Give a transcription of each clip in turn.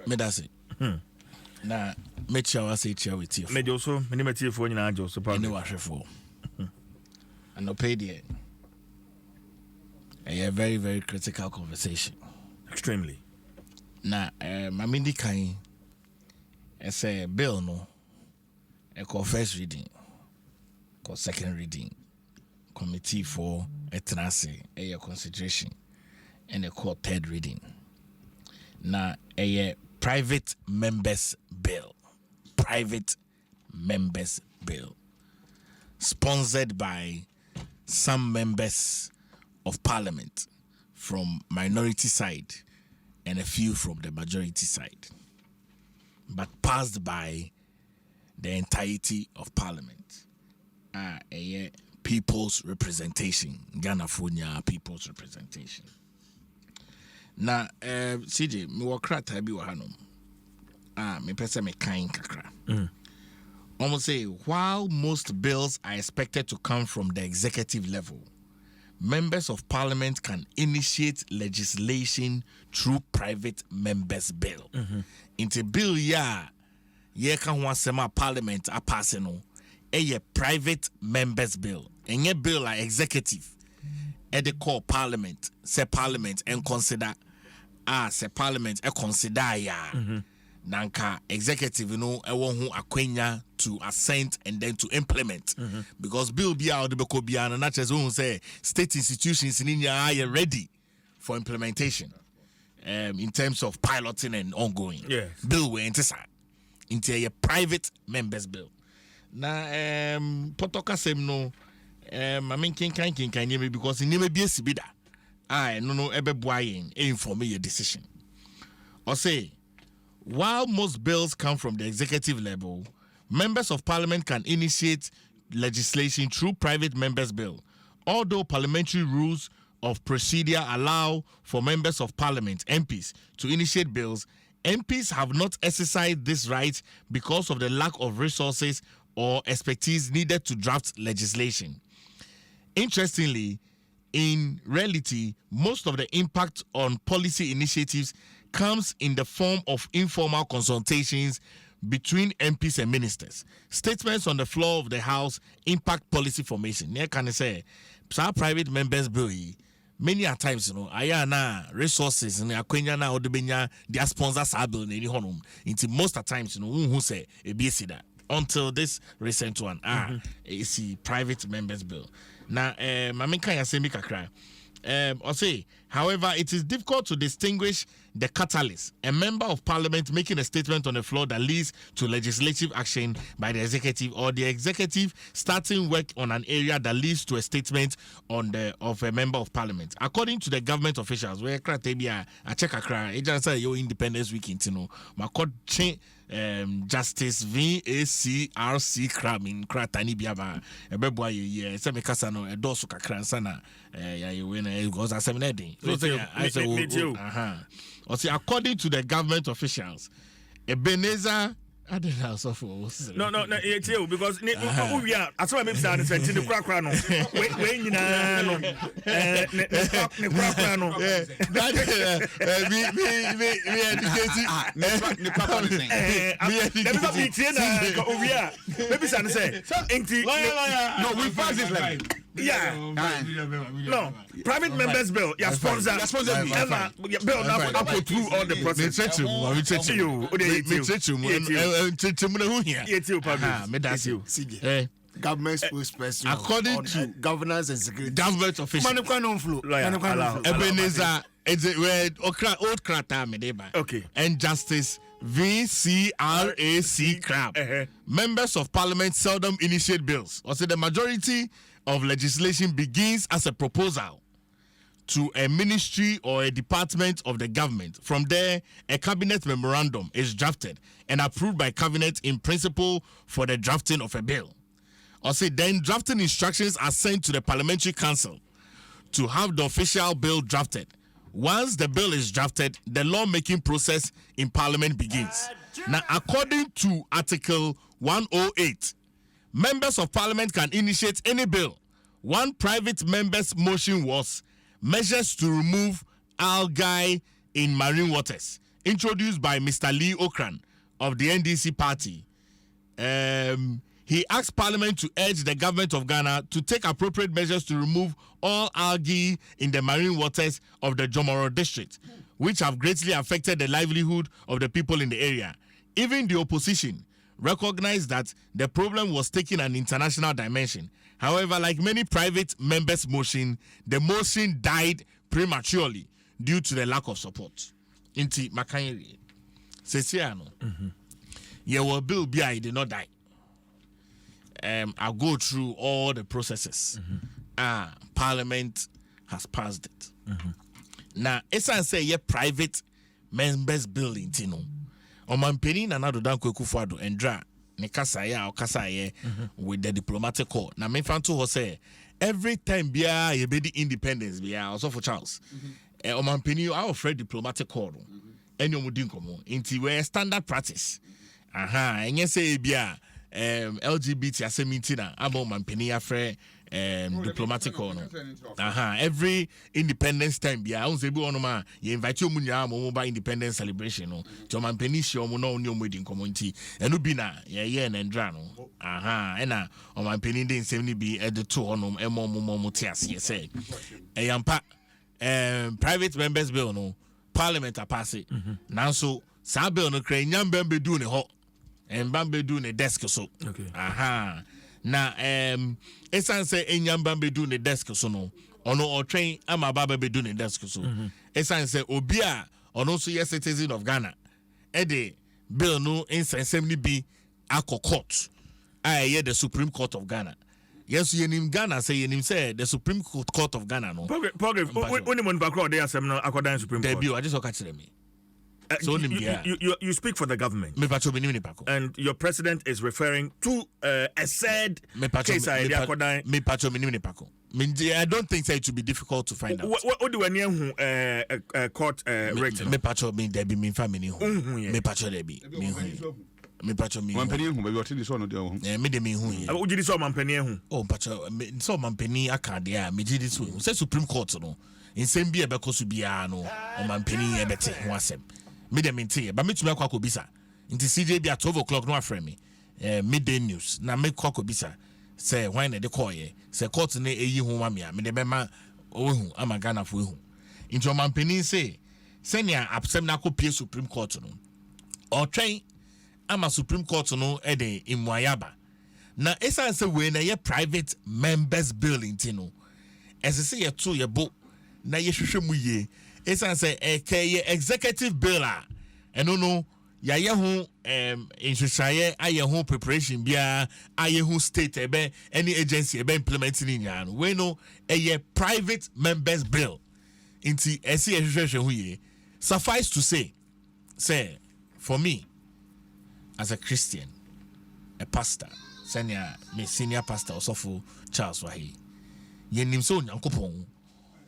Me that's it. Na me chawa say chawa with you. Me Joso, me ni me tie fo nyina Joso pa. Any wahwefo. And no pay there. A very, very critical conversation. Extremely. Na mamindi kan a bill no a call first reading, call second reading, committee for a tenancy, a consideration, and a call third reading. Na a private members bill, sponsored by some members of parliament from minority side and a few from the majority side, but passed by the entirety of parliament. A people's representation, Ghana Funya people's representation. Na CJ, me wakra tabi wahanom. Me pese me kain kakra. Almost say, while most bills are expected to come from the executive level, members of parliament can initiate legislation through private members bill. Into bill ye kan ho asema parliament a pass no a private members bill. Enye bill like executive they call parliament, say parliament and consider say parliament e consider nanka executive who akwenya to assent and then to implement because bill be out the bia and not just who say state institutions in India are ready for implementation in terms of piloting and ongoing. Bill we into a private members bill. Na potoka sem no I mean kin because in name be sibida no ebe boayin inform your decision. Or say while most bills come from the executive level, members of parliament can initiate legislation through private members bill. Although parliamentary rules of procedure allow for members of parliament, MPs, to initiate bills, MPs have not exercised this right because of the lack of resources or expertise needed to draft legislation. Interestingly, in reality, most of the impact on policy initiatives comes in the form of informal consultations between MPs and ministers. Statements on the floor of the House impact policy formation. Here can I say, private members bill, many a times, ayana resources and akwenya na odebenya their sponsors are bill any honum. Into most of the times, who say a BC that. Until this recent one, it's the private members bill. Now, Maminka Yasemi Kakra. Or say, however, it is difficult to distinguish the catalyst, a member of parliament making a statement on the floor that leads to legislative action by the executive, or the executive starting work on an area that leads to a statement of a member of parliament. According to the government officials, where Kratebia a check a agents say your Independence Week into my court Justice VACRC Cram in Kratani Biaba, a beboy, Semikasano, a dosu kakransana, you win a goes as a wedding. Or say, according to the government officials, Ebenezer. I don't know so for no it's you because we are as well maybe saying the crack no when you know ne crack no we educated ne papa we are maybe say no we pass this level no private members bill your sponsor bill now go through all the process government spokesperson according to governance and security government officials Ebenezer old krata medeba and Justice VCRAC crap members of parliament seldom initiate bills. Or say the majority of legislation begins as a proposal to a ministry or a department of the government. From there, a cabinet memorandum is drafted and approved by cabinet in principle for the drafting of a bill. Or say then drafting instructions are sent to the parliamentary council to have the official bill drafted. Once the bill is drafted, the lawmaking process in parliament begins. Now, according to Article 108, members of parliament can initiate any bill. One private member's motion was measures to remove algae in marine waters introduced by Mr. Lee Okran of the NDC party. He asked Parliament to urge the government of Ghana to take appropriate measures to remove all algae in the marine waters of the Jomoro district, which have greatly affected the livelihood of the people in the area. Even the opposition recognized that the problem was taking an international dimension. However, like many private members' motion, the motion died prematurely due to the lack of support. Inti Makanyeri. Sesiano. Your bill BI did not die. I'll go through all the processes. Parliament has passed it. Now, as I say, a private members' bill in Tino. Omampeni Nana Addo Kufuado and Dra Nekasaya or Kasaya with the diplomatic corps. Now, me fan to say every time Bia ye be the independence Bia also for Charles. Omampeni I afraid diplomatic corps. And you would come into where standard practice. And you say Bia. LGBT as a meeting about Mampeni afre diplomatic corner. Every independence time be I say be on you invite you munya mobile independence celebration no to Mampeni show mo no new wedding community and be na yeah and drano ena on Mampeni dey 70 be at the two onum emo tias say yampa private members bill no parliament a pass it now so sa bill no kra nyamba be do ne ho and Bambe do the desk so. Okay. Now esan say enyam Bambe do the desk so no. Ono or train ama baba be do the desk so. Esan say obia ono so yes citizen of Ghana. Ede bill no insensibly be ako court. I the Supreme Court of Ghana. Yes, you name Ghana say you name say the Supreme Court of Ghana no. Progress. Only one background there some no according Supreme Court. Debut I just catch me. So you speak for the government, and your president is referring to a said case. I don't think that it would be difficult to find out. What do we know? Court rating. Me patcho me debi me family hu. Me patcho debi me hu. Me patcho me. Mampeni hu be what this one dey hu. Me de me hu. Wo gidi so mampeni hu. Oh patcho so mampeni aka dia me gidi so. Say Supreme Court no. Nsem bi e be koso bia no. O mampeni e bete ho asem. Me dem intie but me tumi akwa kobisa nti CJ bi at 12 o'clock no afre me midday news na me kwa kobisa say when they call ye say court na eyi hu ma me a me de be ma ohu ama Ghana fo ehu nti o mampeni say senior absem na kopie Supreme Court no o twen ama Supreme Court no e de imwayaba na esa say we na ye private members bill nti no ese say ye to ye bo na ye hwehwe mu ye esan say executive bill no ya ye ho inhwehwaye aye ho preparation bia aye ho state ebe any agency ebe implementing in ya no we no private members bill inti ese hwehwe ho ye suffice to say for me as a Christian, a pastor, senior pastor Osofo Charles Wahi yenim so nyankopon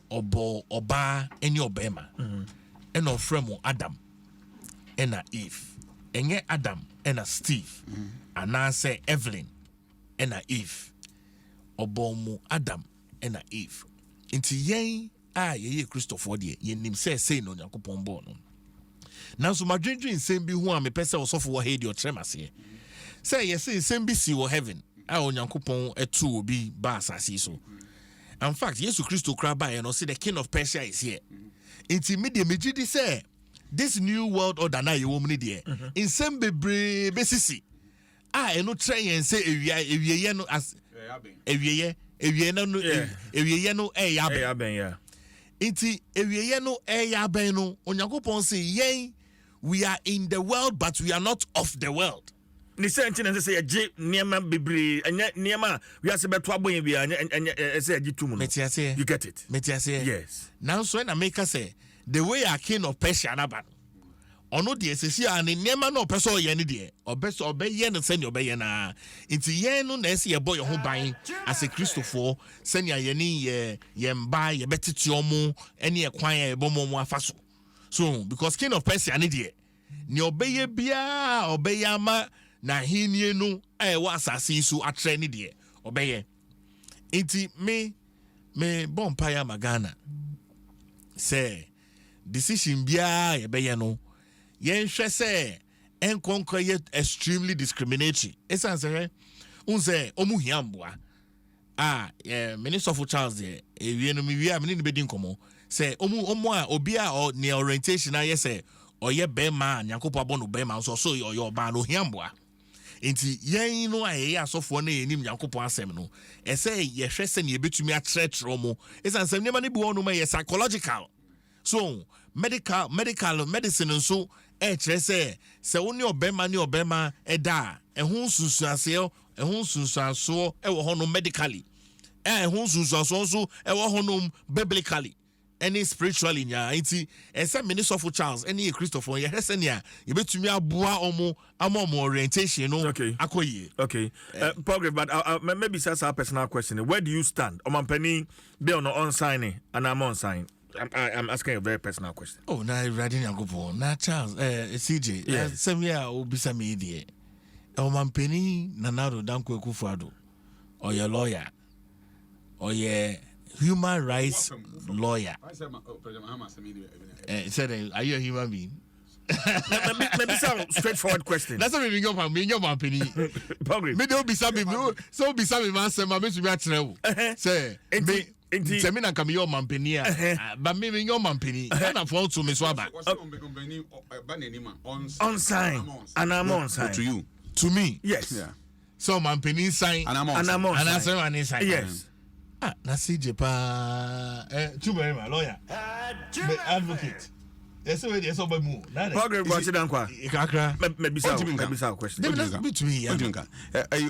oba eni obema ena ofremo Adam ena Eve enye Adam ena Steve anase Evelyn ena Eve obomu Adam ena Eve inti yen ye Christopher de yenim say no nyankopon bo no nanso madwendwen nsem bi ho a mepese Osofo wo he de otremase say yes nsem bi si wo heaven a onyankopon etu obi ba asase so. In fact, Jesus Christ kraba and say the king of Persia is here. Intimidate me say this new world order na you woman there. In some bebre besisi. I no try and say ewie no as ewie no yaben yeah. Inti ewie no yaben no Onyankopon say yen we are in the world but we are not of the world. Ni senti na say je niema bebre anya niema we ase beto abon bia anya say agi tumu no. You get it? Yes. Now so na make say the way a king of Persia na ba ono de esesi a ne niema na opeso ye ne de obeso obeye ne send obeye na nti ye no na ese ye boy ho ban as a Christopher send ye ni ye mba ye betiti omo ene ye kwan ye bomo mo afaso so because king of Persia ne de ni obeye bia obeye ama na hinie no wa asase so atre ne de obeye nti me bompa ya magana say decision bia ye beye no yen hwe say enkonko ye extremely discriminatory esan say unse omu hiamboa Minister of Charles there we no me a me ni bedi nkomo say omu a obi a or ne orientation a say oye bema nyakopo abono bema so oye oba no hiamboa enti yen no aye asofo na yenim nyakopo asem no say ye hwe se ne betumi a tretre mo esan say nema ne bi wonu ma ye psychological so medicine nso kire say woni obema ne obema eda ehun susuase ehun susuaso ewo ho no medically ehun susuaso so ewo ho no biblically any spiritually nya enti ese Minister of Charles any Christopher ye hese ne a ye betumi aboa omo amomo orientation no akoye. Okay. Progress, but maybe that's a personal question. Where do you stand? Omampani be on signing and I'm on sign. I'm asking a very personal question. Oh, na ready na go na Charles CJ some year obisa me die Omampani Nana Addo Danko Akufo-Addo or your lawyer or your human rights lawyer. Said, are you a human being? Maybe some straightforward question. That's what we go from me, your company. Me don't be some so be some man say my miss me at say me say me na come your company but me your company na for to me swaba on sign and I'm on sign to you. To me, yes. Yeah. So company sign And I'm on. and I say one sign. Yes. Na CJ pa Chuma my lawyer. Advocate. Yes, so yes, so move. Progress, watch it down kwa. Kakra. Maybe some question. Let's be to me. OCA.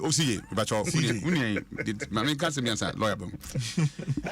OCA, but you, my main cancer, lawyer.